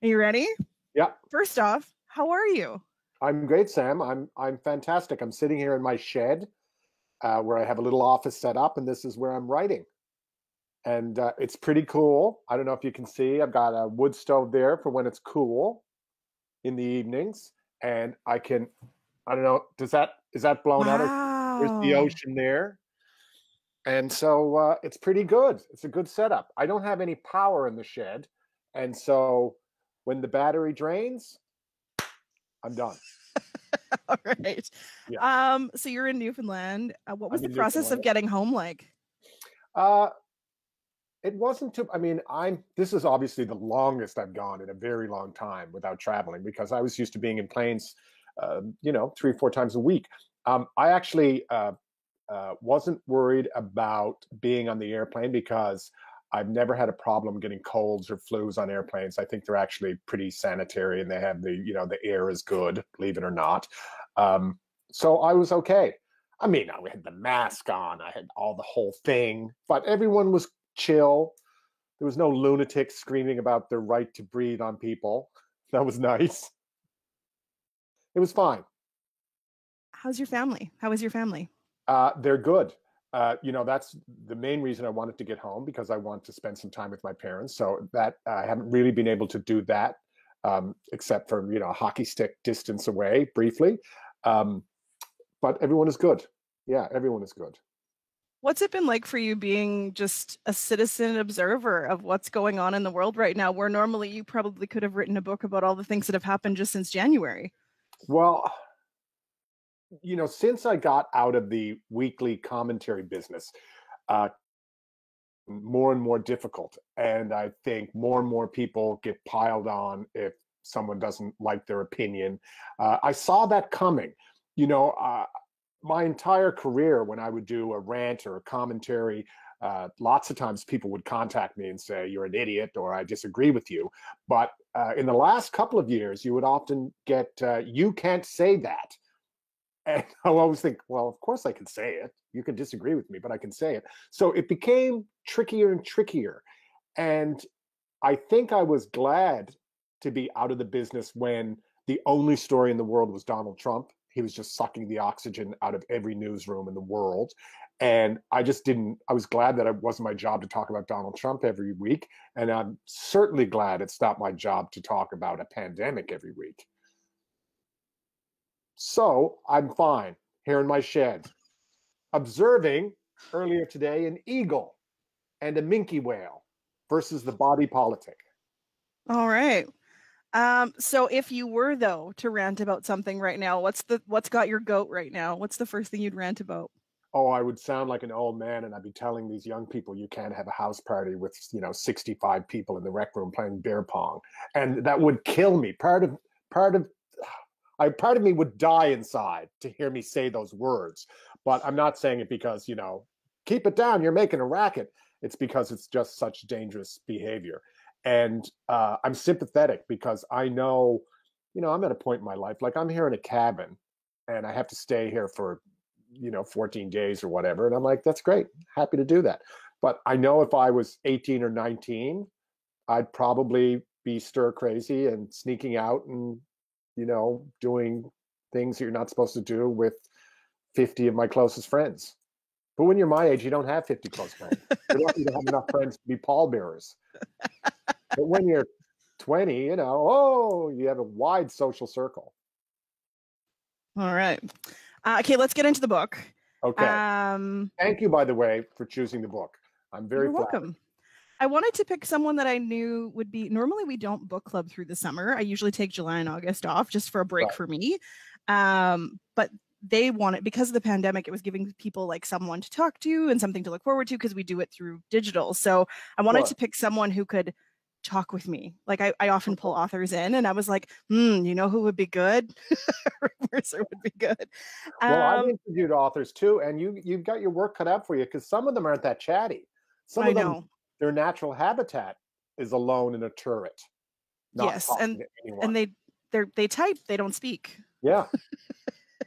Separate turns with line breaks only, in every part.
Are you ready?
Yeah,
First off, how are you?
I'm great, Sam. I'm fantastic. I'm sitting here in my shed where I have a little office set up, and this is where I'm writing. And it's pretty cool. I don't know if you can see. I've got a wood stove there for when it's cool in the evenings, and I can. I don't know. Is that blown out? There's the
Wow.
ocean there, and so it's pretty good. It's a good setup. I don't have any power in the shed, and so when the battery drains, I'm done.
All right.
Yeah,
So you're in Newfoundland. What was
I'm
the
in
process of
Newfoundland.
getting home like?
Uh, It wasn't too, I mean, this is obviously the longest I've gone in a very long time without traveling because I was used to being in planes, 3 or 4 times a week. I actually wasn't worried about being on the airplane because I've never had a problem getting colds or flus on airplanes. I think they're actually pretty sanitary and they have the air is good, believe it or not. Um, so I was okay. I mean, I had the mask on, I had all the whole thing, but everyone was chill. There was no lunatics screaming about their right to breathe on people. That was nice. It was fine.
How's your family? How is your family?
They're good. That's the main reason I wanted to get home because I want to spend some time with my parents. So that I haven't really been able to do that, except for a hockey stick distance away briefly. Um, but everyone is good. Yeah, everyone is good.
What's it been like for you being just a citizen observer of what's going on in the world right now, where normally you probably could have written a book about all the things that have happened just since January?
Well, since I got out of the weekly commentary business, uh, more and more difficult. And I think more and more people get piled on if someone doesn't like their opinion. I saw that coming. You know, my entire career, when I would do a rant or a commentary, lots of times people would contact me and say, "You're an idiot," or "I disagree with you." But in the last couple of years, you would often get, "You can't say that." And I always think, well, of course I can say it. You can disagree with me, but I can say it. So it became trickier and trickier. And I think I was glad to be out of the business when the only story in the world was Donald Trump. He was just sucking the oxygen out of every newsroom in the world. And I just didn't, I was glad that it wasn't my job to talk about Donald Trump every week. And I'm certainly glad it's not my job to talk about a pandemic every week. So I'm fine here in my shed, observing earlier today an eagle and a minke whale versus the body politic.
All right. So if you were though to rant about something right now, what's got your goat right now? What's the first thing you'd rant about?
Oh, I would sound like an old man and I'd be telling these young people you can't have a house party with, 65 people in the rec room playing beer pong. And that would kill me. Part of part of me would die inside to hear me say those words. But I'm not saying it because, keep it down, you're making a racket. It's because it's just such dangerous behavior. And I'm sympathetic because I know, I'm at a point in my life, like I'm here in a cabin and I have to stay here for 14 days or whatever. And I'm like, that's great. Happy to do that. But I know if I was 18 or 19, I'd probably be stir crazy and sneaking out and, doing things that you're not supposed to do with 50 of my closest friends. But when you're my age, you don't have 50 close friends. You're lucky to have enough friends to be pallbearers. But when you're 20, you have a wide social circle.
All right. Okay, let's get into the book.
Okay.
Um,
Thank you, by the way, for choosing the book. I'm very
you're
flattered.
welcome. I wanted to pick someone that I knew would be normally we don't book club through the summer. I usually take July and August off just for a break
Right.
for me. But they wanted because of the pandemic, it was giving people like someone to talk to and something to look forward to because we do it through digital. So I wanted
Sure.
to pick someone who could talk with me. Like I often pull
Okay.
authors in and I was like, you know who would be good? Rick Mercer would be good.
Well, I've
Um,
interviewed authors too, and you've got your work cut out for you because some of them aren't that chatty. Some
I
of them,
know.
their natural habitat is alone in a turret, not
Yes.
talking to
And
anyone.
they type, they don't speak.
Yeah,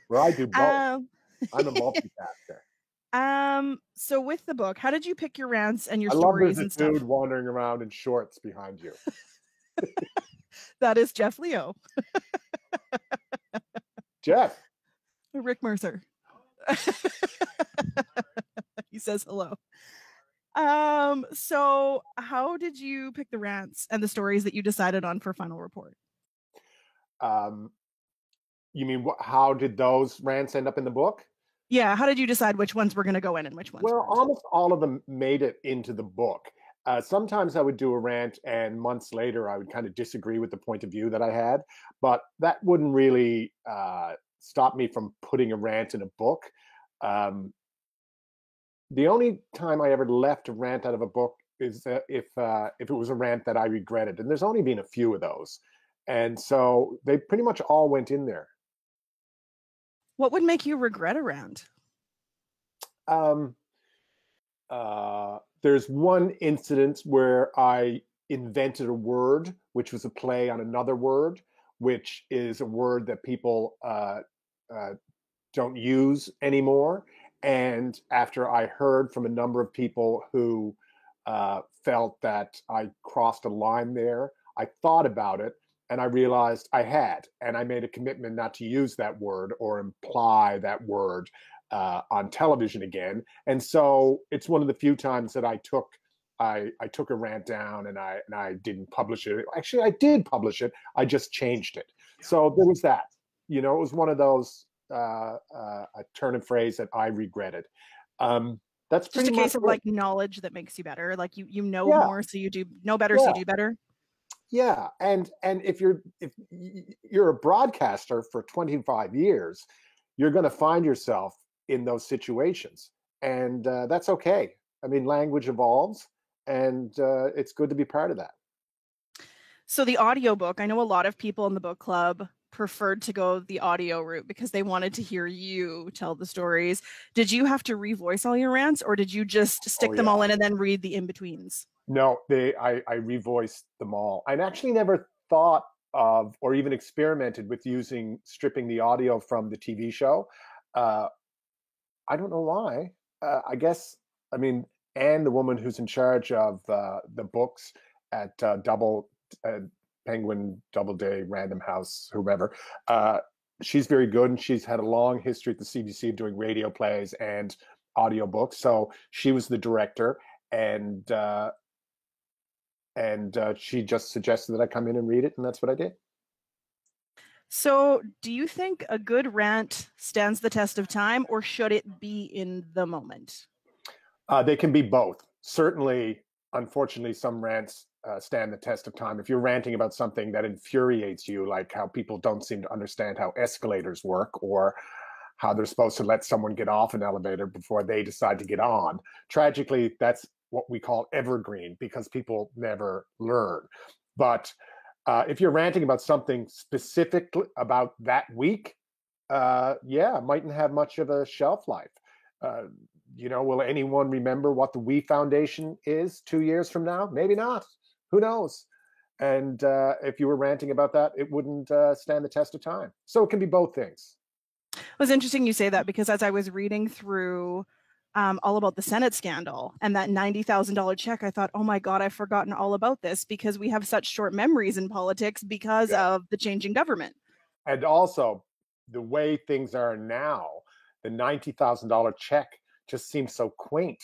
where I do both.
Um
I'm a multitasker.
so with the book, how did you pick your rants and your
I love there's
stories
a
and
dude
stuff?
wandering around in shorts behind you.
That is Jeff Leo.
Jeff.
Rick Mercer. He says hello. So how did you pick the rants and the stories that you decided on for Final Report?
Um, you mean how did those rants end up in the book?
Yeah, how did you decide which ones were going to go in and which ones
Well,
weren't?
almost all of them made it into the book. Sometimes I would do a rant, and months later I would kind of disagree with the point of view that I had, but that wouldn't really stop me from putting a rant in a book. Um, the only time I ever left a rant out of a book is if it was a rant that I regretted, and there's only been a few of those, and so they pretty much all went in there.
What would make you regret a rant?
Um, there's one incident where I invented a word, which was a play on another word, which is a word that people don't use anymore. And after I heard from a number of people who felt that I crossed a line there, I thought about it and I realized I had. And I made a commitment not to use that word or imply that word on television again. And so it's one of the few times that I took a rant down and I didn't publish it. Actually, I did publish it. I just changed it. So there was that. You know, it was one of those a turn of phrase that I regretted. That's
just
pretty
a case
much
of like knowledge that makes you better. Like you know
yeah,
more, so you do know better,
yeah,
so you do better.
yeah. And if you're a broadcaster for 25 years, you're going to find yourself in those situations, and that's okay. I mean, language evolves, and it's good to be part of that.
So the audiobook, I know a lot of people in the book club preferred to go the audio route because they wanted to hear you tell the stories. Did you have to revoice all your rants, or did you just stick
Oh
them
yeah.
all in and then read the in-betweens?
No, I revoiced them all. I actually never thought of or even experimented with stripping the audio from the TV show. Uh, I don't know why. I guess, I mean, Anne, the woman who's in charge of the books at uh, Penguin, Doubleday, Random House, whoever, she's very good, and she's had a long history at the CBC of doing radio plays and audiobooks. So she was the director, and she just suggested that I come in and read it, and that's what I did.
So, do you think a good rant stands the test of time, or should it be in the moment?
They can be both. Certainly, unfortunately, some rants stand the test of time. If you're ranting about something that infuriates you, like how people don't seem to understand how escalators work, or how they're supposed to let someone get off an elevator before they decide to get on, tragically, that's what we call evergreen because people never learn. But if you're ranting about something specific about that week, yeah, it mightn't have much of a shelf life. Uh, will anyone remember what the We Foundation is 2 years from now? Maybe not. Who knows? And if you were ranting about that, it wouldn't stand the test of time. So it can be both things.
It was interesting you say that because as I was reading through all about the Senate scandal and that $90,000 check, I thought, oh my God, I've forgotten all about this because we have such short memories in politics because of the changing government.
And also, the way things are now, the $90,000 check just seems so quaint.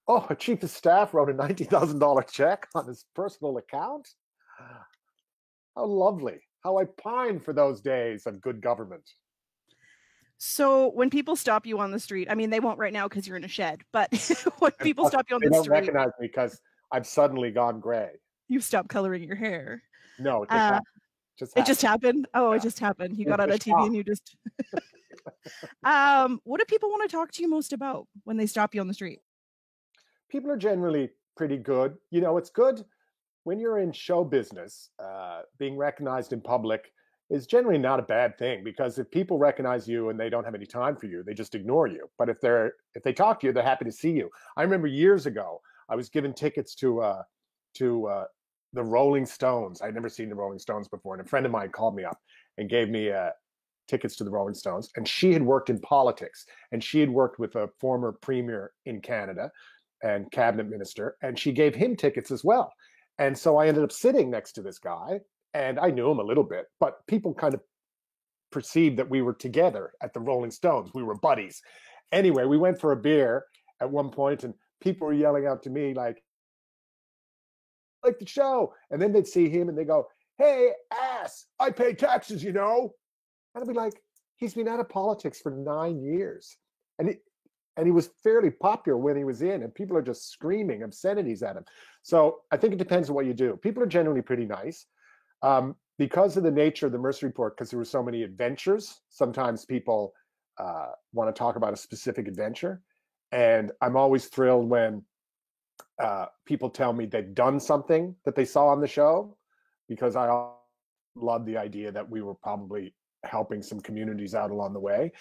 Oh, a chief of staff wrote a $90,000 check on his personal account. How lovely. How I pine for those days of good government.
So when people stop you on the street, I mean, they won't right now because you're in a shed, but when people stop you on
they
the
don't
street,
recognize me because I've suddenly gone gray.
you stop coloring your hair.
No, it just happened.
It just happened. Oh,
yeah.
It just happened. You got out of TV and you just. What do people want to talk to you most about when they stop you on the street?
People are generally pretty good. It's good when you're in show business. Being recognized in public is generally not a bad thing because if people recognize you and they don't have any time for you, they just ignore you. But if they talk to you, they're happy to see you. I remember years ago, I was given tickets to the Rolling Stones. I'd never seen the Rolling Stones before, and a friend of mine called me up and gave me tickets to the Rolling Stones. And she had worked in politics, and she had worked with a former premier in Canada and cabinet minister, and she gave him tickets as well. And so I ended up sitting next to this guy, and I knew him a little bit, but people kind of perceived that we were together at the Rolling Stones. We were buddies. Anyway, we went for a beer at one point, and people were yelling out to me like the show. And then they'd see him and they go, "Hey, ass, I pay taxes, you know." And I'd be like, he's been out of politics for 9 years. And he was fairly popular when he was in, and people are just screaming obscenities at him. So I think it depends on what you do. People are generally pretty nice. Because of the nature of the Mercer Report, because there were so many adventures, sometimes people want to talk about a specific adventure. And I'm always thrilled when people tell me they've done something that they saw on the show, because I love the idea that we were probably helping some communities out along the way.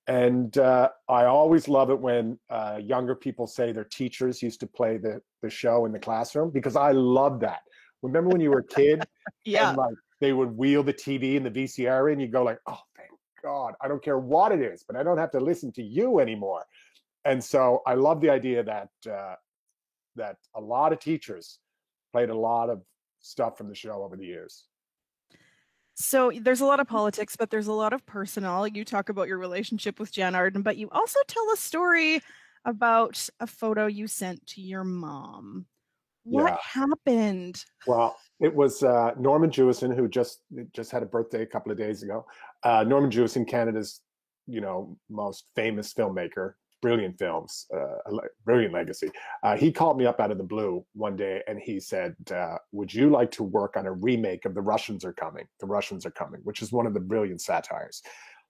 And I always love it when younger people say their teachers used to play the show in the classroom, because I love that. Remember when you were a kid?
Yeah.
And like they would wheel the TV and the VCR in, you go like, "Oh, thank God. I don't care what it is, but I don't have to listen to you anymore." And so I love the idea that that a lot of teachers played a lot of stuff from the show over the years.
So there's a lot of politics, but there's a lot of personal. You talk about your relationship with Jan Arden, but you also tell a story about a photo you sent to your mom. What happened?
Well, it was Norman Jewison, who just had a birthday a couple of days ago. Norman Jewison, Canada's most famous filmmaker, brilliant films, brilliant legacy. He called me up out of the blue one day and he said, "Would you like to work on a remake of The Russians Are Coming? The Russians Are Coming," which is one of the brilliant satires.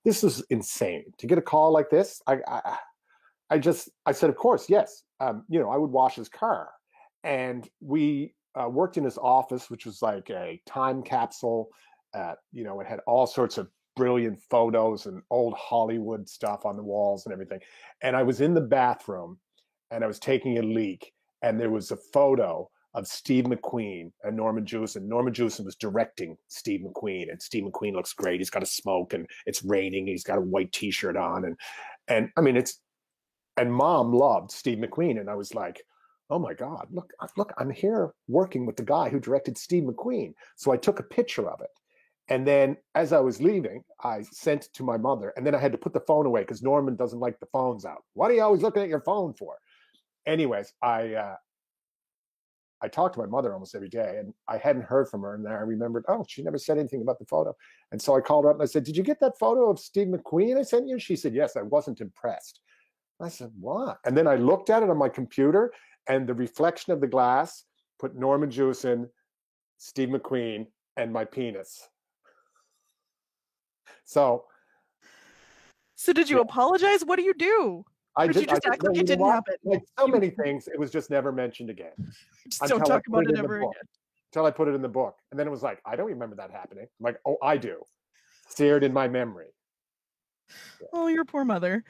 This is insane to get a call like this. I said, "Of course, yes." I would wash his car. And we worked in his office, which was like a time capsule. It had all sorts of brilliant photos and old Hollywood stuff on the walls and everything. And I was in the bathroom and I was taking a leak, and there was a photo of Steve McQueen and Norman Jewison. Norman Jewison was directing Steve McQueen, and Steve McQueen looks great. He's got a smoke and it's raining. He's got a white T-shirt on, and I mean and Mom loved Steve McQueen, and I was like, "Oh my God, look, I'm here working with the guy who directed Steve McQueen." So I took a picture of it. And then as I was leaving, I sent it to my mother. And then I had to put the phone away because Norman doesn't like the phones out. "What are you always looking at your phone for?" Anyways, I talked to my mother almost every day, and I hadn't heard from her. And then I remembered, oh, she never said anything about the photo. And so I called her up and I said, "Did you get that photo of Steve McQueen I sent you?" She said, "Yes, I wasn't impressed." I said, "What?" And then I looked at it on my computer, and the reflection of the glass put Norman Jewison, Steve McQueen, and my penis. So
did you apologize? What do you do?
I
Or did you just act like it didn't happen?
Like so many things, it was just never mentioned again.
Just don't talk about it ever again.
Until I put it in the book. And then it was like, I don't remember that happening. I'm like, oh, I do. Seared in my memory.
Yeah. Oh, your poor mother.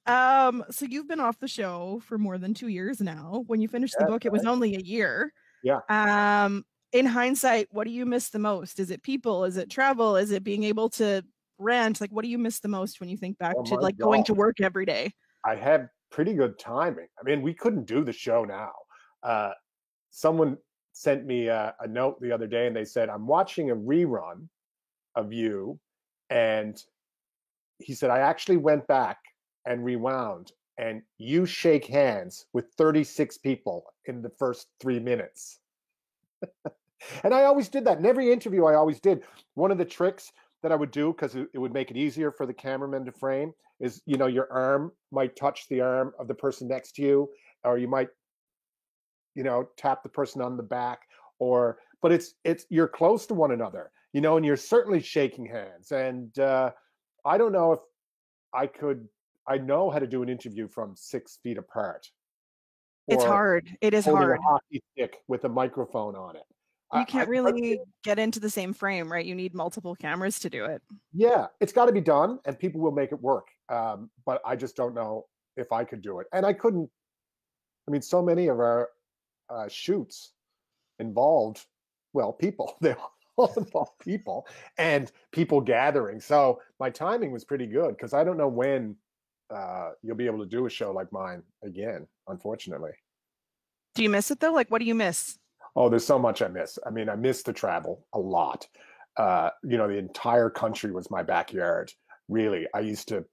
So you've been off the show for more than 2 years now. When you finished the book, it was only a year.
Yeah.
In hindsight, what do you miss the most? Is it people? Is it travel? Is it being able to rent? Like, what do you miss the most when you think back to like going to work every day?
I had pretty good timing. I mean, we couldn't do the show now. Someone sent me a note the other day and they said, "I'm watching a rerun of you." And he said, "I actually went back and rewound, and you shake hands with 36 people in the first 3 minutes." And I always did that. In every interview, I always did. One of the tricks that I would do, because it would make it easier for the cameraman to frame, is, your arm might touch the arm of the person next to you, or you might, tap the person on the back, but it's you're close to one another, and you're certainly shaking hands. And I don't know if I know how to do an interview from 6 feet apart.
It's hard. It is hard.
A hockey stick with a microphone on it.
You can't really get into the same frame, right? You need multiple cameras to do it.
Yeah, it's got to be done, and people will make it work. But I just don't know if I could do it. And I couldn't. I mean, so many of our shoots involved, people. They all involve people and people gathering. So my timing was pretty good, because I don't know when you'll be able to do a show like mine again, unfortunately.
Do you miss it though? Like, what do you miss?
Oh, there's so much I miss. I mean, I miss the travel a lot. The entire country was my backyard. Really, I used to,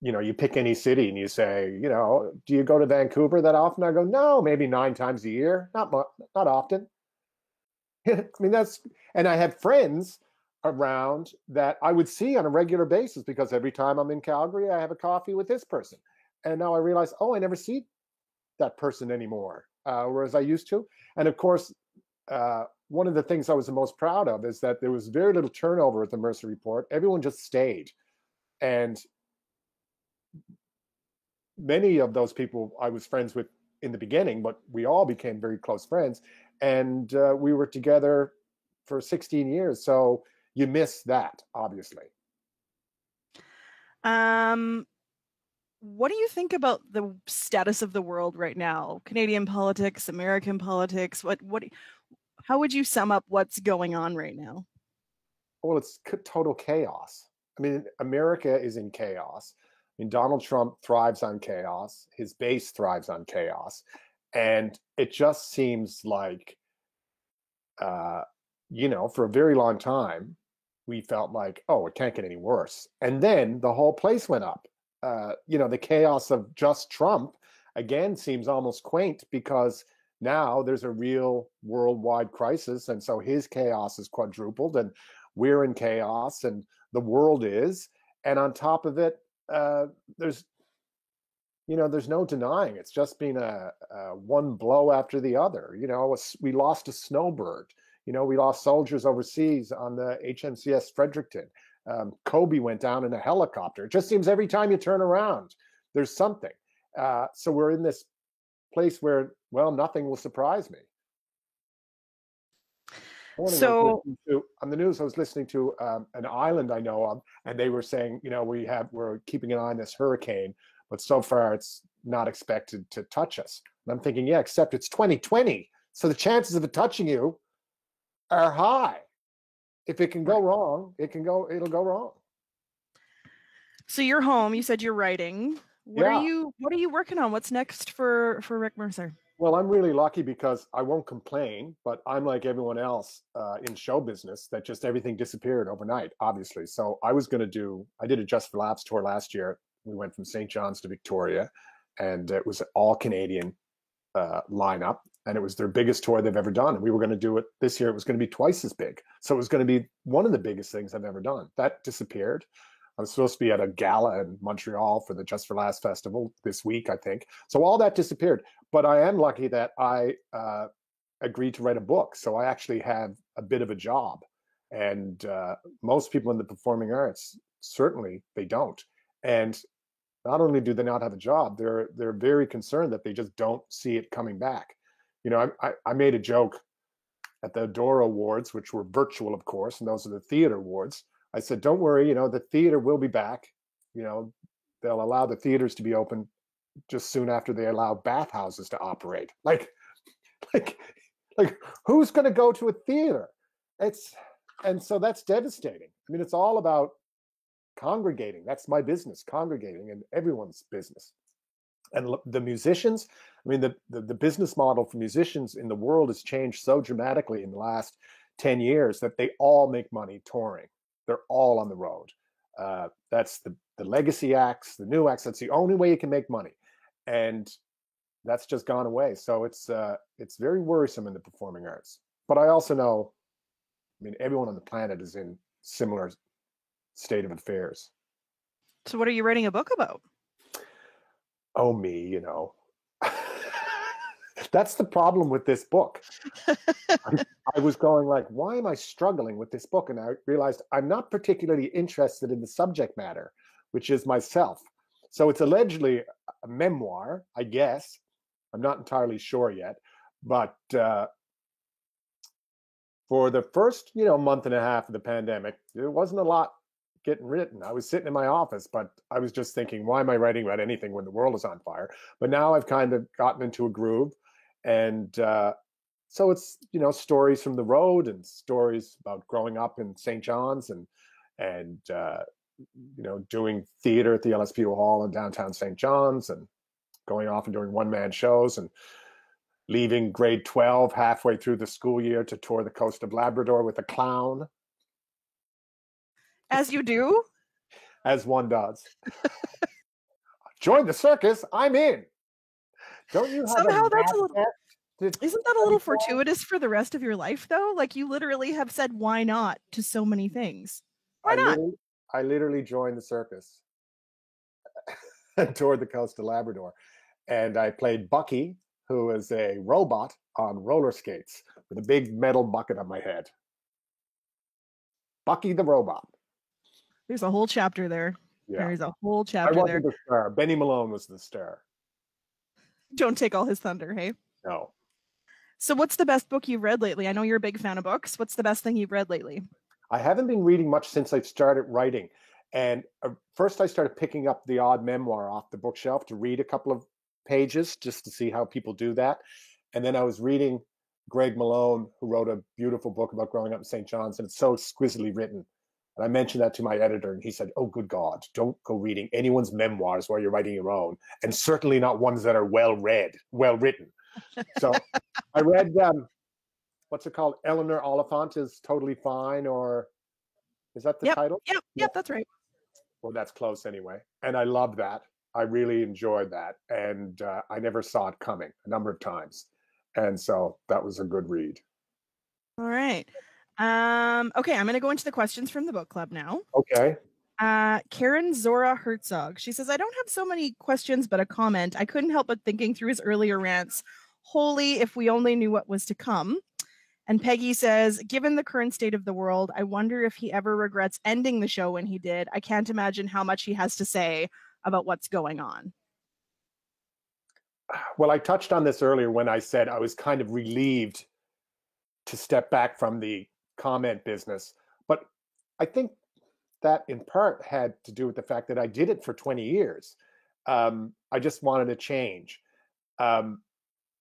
you pick any city and you say, do you go to Vancouver that often? I go, no, maybe 9 times a year, not often. I mean, and I had friends around that I would see on a regular basis because every time I'm in Calgary, I have a coffee with this person. And now I realize, oh, I never see that person anymore, whereas I used to. And of course, one of the things I was the most proud of is that there was very little turnover at the Mercer Report. Everyone just stayed. And many of those people I was friends with in the beginning, but we all became very close friends. And we were together for 16 years. So you miss that, obviously.
What do you think about the status of the world right now? Canadian politics, American politics, how would you sum up what's going on right now?
Well, it's total chaos. I mean, America is in chaos. I mean, Donald Trump thrives on chaos. His base thrives on chaos. And it just seems like, for a very long time, we felt like, oh, it can't get any worse. And then the whole place went up. The chaos of just Trump, again, seems almost quaint because now there's a real worldwide crisis. And so his chaos is quadrupled and we're in chaos and the world is. And on top of it, there's no denying it's just been a one blow after the other. We lost a snowbird. We lost soldiers overseas on the HMCS Fredericton. Kobe went down in a helicopter. It just seems every time you turn around, there's something. So we're in this place where, well, nothing will surprise me.
So
on the news, I was listening to an island I know of, and they were saying, we're keeping an eye on this hurricane, but so far it's not expected to touch us. And I'm thinking, yeah, except it's 2020, so the chances of it touching you are high. If it can go wrong, it'll go wrong.
So you're home. You said you're writing. What are you working on? What's next for Rick Mercer?
Well, I'm really lucky because I won't complain, but I'm like everyone else in show business that just everything disappeared overnight, obviously. So I did a Just for Laughs tour last year. We went from St. John's to Victoria, and it was an all Canadian lineup, and it was their biggest tour they've ever done. And we were going to do it this year. It was going to be twice as big. So it was going to be one of the biggest things I've ever done. That disappeared. I was supposed to be at a gala in Montreal for the Just for Laughs festival this week, I think. So all that disappeared. But I am lucky that I agreed to write a book. So I actually have a bit of a job. And most people in the performing arts, certainly they don't. And not only do they not have a job, they're very concerned that they just don't see it coming back. I made a joke at the Dora Awards, which were virtual, of course, and those are the theater awards. I said, don't worry, the theater will be back. They'll allow the theaters to be open just soon after they allow bathhouses to operate. Like who's going to go to a theater? And so that's devastating. I mean, it's all about congregating. That's my business, congregating, and everyone's business. And the musicians, I mean, the business model for musicians in the world has changed so dramatically in the last 10 years that they all make money touring. They're all on the road. That's the legacy acts, the new acts. That's the only way you can make money. And that's just gone away. So it's very worrisome in the performing arts. But I also know, I mean, everyone on the planet is in similar state of affairs.
So what are you writing a book about?
Oh, me, That's the problem with this book. I was going like, why am I struggling with this book? And I realized I'm not particularly interested in the subject matter, which is myself. So it's allegedly a memoir, I guess. I'm not entirely sure yet. But for the first, month and a half of the pandemic, there wasn't a lot getting written. I was sitting in my office, but I was just thinking, why am I writing about anything when the world is on fire? But now I've kind of gotten into a groove. And so it's, stories from the road and stories about growing up in St. John's and doing theater at the LSPO Hall in downtown St. John's and going off and doing one-man shows. And leaving grade 12 halfway through the school year to tour the coast of Labrador with a clown,
As you do.
as one does. Join the circus, I'm in. Don't you have a
Somehow that's
math
a little,
test to
isn't that a
study
little
for?
fortuitous for the rest of your life though? Like you literally have said why not to so many things. Why not?
I literally joined the circus and toured the coast of Labrador. And I played Bucky, who is a robot on roller skates with a big metal bucket on my head. Bucky the robot.
There's a whole chapter there.
Yeah.
There's a whole
I
chapter there.
wasn't the star. Benny Malone was the star.
Don't take all his thunder, hey?
No.
So what's the best book you've read lately? I know you're a big fan of books. What's the best thing you've read lately?
I haven't been reading much since I started writing. And first I started picking up the odd memoir off the bookshelf to read a couple of pages just to see how people do that. And then I was reading Greg Malone, who wrote a beautiful book about growing up in St. John's, and it's so exquisitely written. And I mentioned that to my editor, and he said, "Oh, good God, don't go reading anyone's memoirs while you're writing your own, and certainly not ones that are well written." So I read, what's it called? Eleanor Oliphant is Totally Fine, or is that the title?
Yep, that's right.
Well, that's close anyway. And I love that. I really enjoyed that. And I never saw it coming a number of times. And so that was a good read.
All right. Okay, I'm going to go into the questions from the book club now.
Okay.
Karen Zora Herzog. She says, I don't have so many questions, but a comment. I couldn't help but thinking through his earlier rants. Holy, if we only knew what was to come. And Peggy says, given the current state of the world, I wonder if he ever regrets ending the show when he did. I can't imagine how much he has to say about what's going on.
Well, I touched on this earlier when I said I was kind of relieved to step back from the comment business. But I think that in part had to do with the fact that I did it for 20 years. I just wanted a change.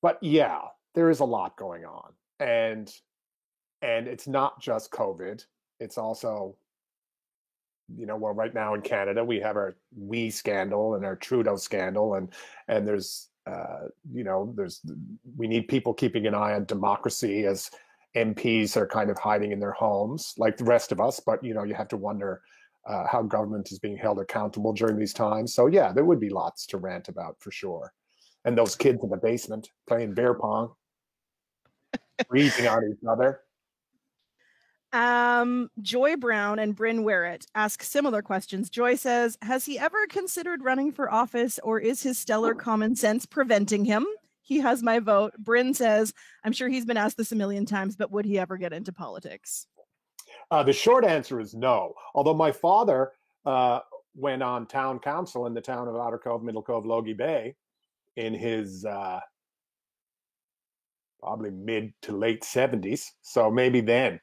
But yeah, there is a lot going on. And it's not just COVID. It's also, well, right now in Canada, we have our We scandal and our Trudeau scandal. And there's, we need people keeping an eye on democracy as MPs are kind of hiding in their homes like the rest of us. But, you have to wonder how government is being held accountable during these times. So, yeah, there would be lots to rant about for sure. And those kids in the basement playing bear pong, breathing on each other.
Joy Brown and Bryn Werrett ask similar questions. Joy says, has he ever considered running for office, or is his stellar common sense preventing him? He has my vote. Bryn says, I'm sure he's been asked this a million times, but would he ever get into politics?
The short answer is no. Although my father went on town council in the town of Outer Cove, Middle Cove, Logie Bay in his probably mid to late 70s. So maybe then.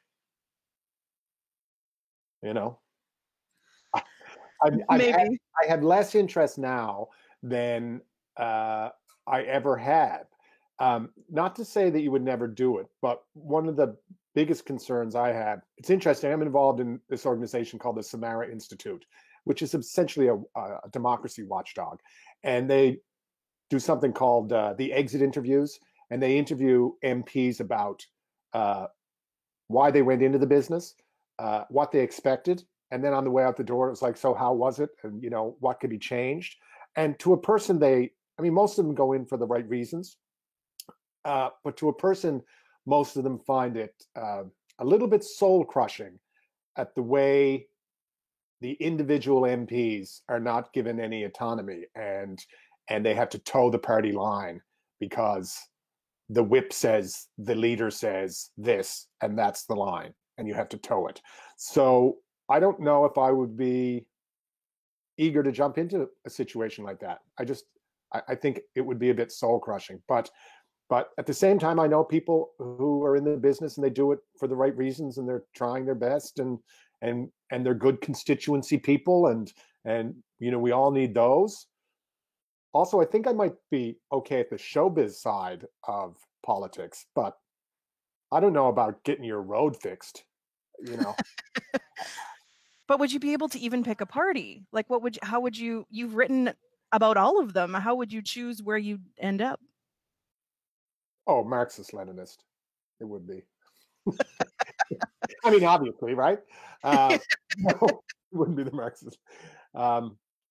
I have less interest now than I ever had. Not to say that you would never do it, but one of the biggest concerns I have, it's interesting, I'm involved in this organization called the Samara Institute, which is essentially a democracy watchdog. And they do something called the exit interviews, and they interview MPs about why they went into the business, what they expected, and then on the way out the door, it was like, so how was it? And, what could be changed? And to a person, most of them go in for the right reasons. But to a person, most of them find it a little bit soul crushing at the way the individual MPs are not given any autonomy, and they have to toe the party line because the whip says, the leader says this, and that's the line, and you have to toe it. So I don't know if I would be eager to jump into a situation like that. I think it would be a bit soul crushing. But at the same time, I know people who are in the business and they do it for the right reasons, and they're trying their best, and they're good constituency people, and we all need those. Also, I think I might be okay at the showbiz side of politics, but I don't know about getting your road fixed.
But would you be able to even pick a party? Like, you've written about all of them. How would you choose where you end up?
Oh, Marxist-Leninist. It would be. I mean, obviously, right? No, it wouldn't be the Marxist.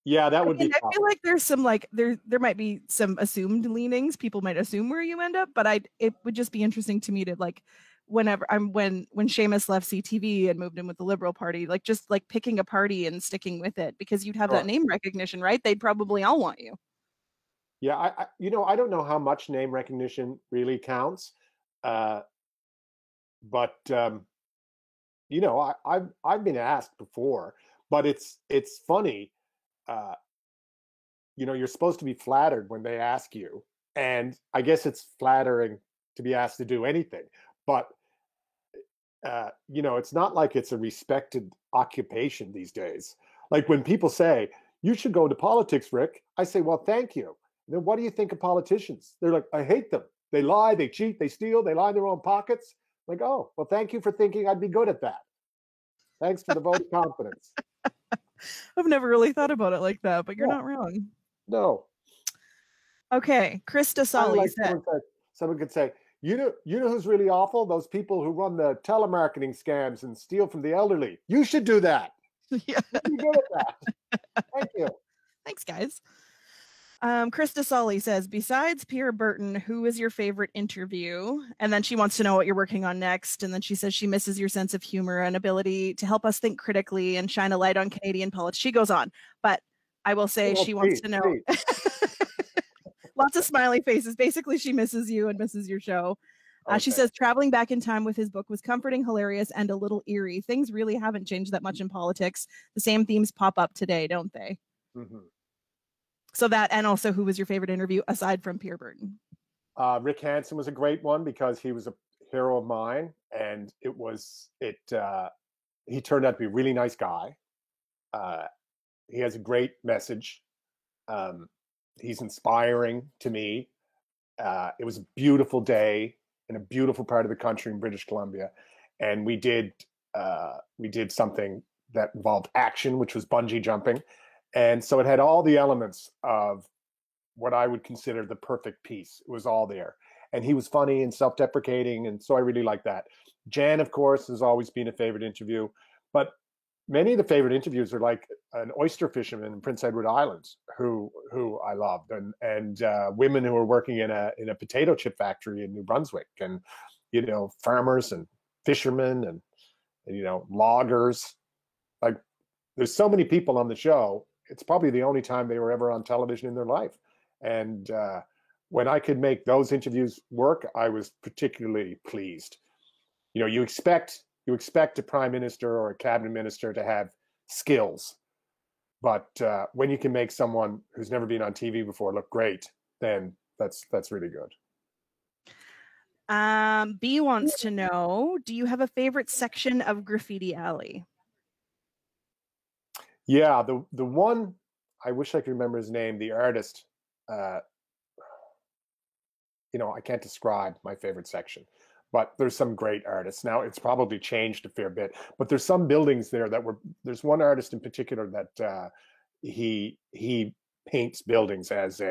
Yeah, that would be
I
tough.
feel like there's some like there might be some assumed leanings. People might assume where you end up, but it would just be interesting to me to like whenever when Seamus left CTV and moved in with the Liberal Party, like just like picking a party and sticking with it because you'd have that
Sure.
name recognition, right? They'd probably all want you.
Yeah, I don't know how much name recognition really counts, uh, but I've been asked before, but it's funny. Uh, you're supposed to be flattered when they ask you, and I guess it's flattering to be asked to do anything, but it's not like it's a respected occupation these days. Like when people say, you should go into politics, Rick, I say, well, thank you. And then what do you think of politicians? They're like, I hate them. They lie, they cheat, they steal, they lie in their own pockets. I'm like, oh, well, thank you for thinking I'd be good at that. Thanks for the vote of confidence.
I've never really thought about it like that, but you're
Yeah,
not wrong.
no.
Okay, Krista
Kind of
Solly
like
said,
someone could say, you know who's really awful? Those people who run the telemarketing scams and steal from the elderly. You should do that.
yeah,
You'd be good at that. Thank you.
thanks, guys. Krista Solly says, besides Pierre Burton, who is your favorite interview? And then she wants to know what you're working on next. And then she says she misses your sense of humor and ability to help us think critically and shine a light on Canadian politics. She goes on, but I will say
Well,
she wants
please,
to know.
please.
Lots of smiley faces. Basically, she misses you and misses your show. She
Okay.
says traveling back in time with his book was comforting, hilarious, and a little eerie. Things really haven't changed that much in politics. The same themes pop up today, don't they?
Mm-hmm.
So that, and also, who was your favorite interview aside from Pierre Burton?
Rick Hansen was a great one because he was a hero of mine, and he turned out to be a really nice guy. He has a great message. He's inspiring to me. It was a beautiful day in a beautiful part of the country in British Columbia, and we did something that involved action, which was bungee jumping, and so it had all the elements of what I would consider the perfect piece. It was all there, and he was funny and self-deprecating, and so I really like that. Jan, of course, has always been a favorite interview, but many of the favorite interviews are like an oyster fisherman in Prince Edward Islands, who I loved, and women who are working in a potato chip factory in New Brunswick, and farmers and fishermen and loggers. Like, there's so many people on the show. It's probably the only time they were ever on television in their life, and when I could make those interviews work, I was particularly pleased. You expect a prime minister or a cabinet minister to have skills, but when you can make someone who's never been on TV before look great, then that's really good.
B wants to know, do you have a favorite section of Graffiti Alley?
Yeah, the one, I wish I could remember his name, the artist. I can't describe my favorite section, but there's some great artists. Now it's probably changed a fair bit, but there's some buildings there there's one artist in particular that he paints buildings as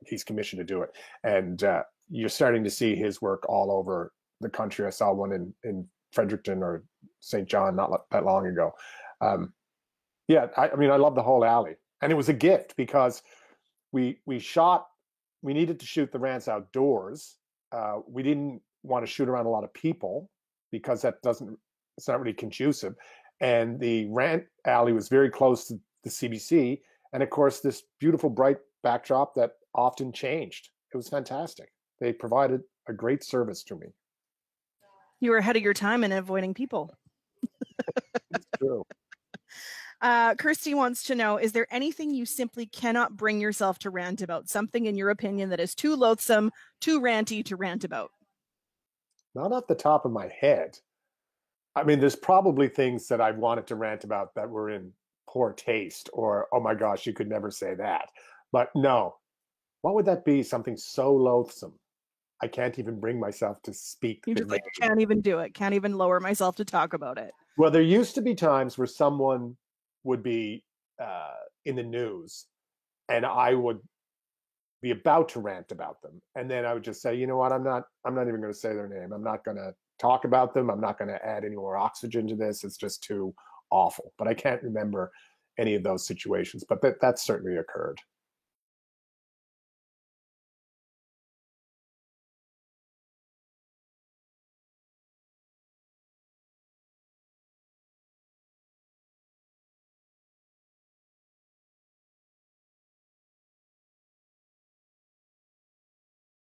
he's commissioned to do it. And you're starting to see his work all over the country. I saw one in Fredericton or St. John not that long ago. Yeah, I mean, I love the whole alley. And it was a gift because we needed to shoot the rants outdoors. We didn't want to shoot around a lot of people because it's not really conducive. And the rant alley was very close to the CBC. And of course, this beautiful bright backdrop that often changed. It was fantastic. They provided a great service to me.
You were ahead of your time in avoiding people.
It's true.
Kirsty wants to know, is there anything you simply cannot bring yourself to rant about? Something in your opinion that is too loathsome, too ranty to rant about?
Not off the top of my head. I mean, there's probably things that I wanted to rant about that were in poor taste, or, oh my gosh, you could never say that. But no, what would that be? Something so loathsome. I can't even bring myself to speak.
You just like, can't even do it. Can't even lower myself to talk about it.
Well, there used to be times where someone would be in the news, and I would be about to rant about them, and then I would just say, you know what, I'm not even going to say their name. I'm not going to talk about them. I'm not going to add any more oxygen to this. It's just too awful. But I can't remember any of those situations. But that's certainly occurred.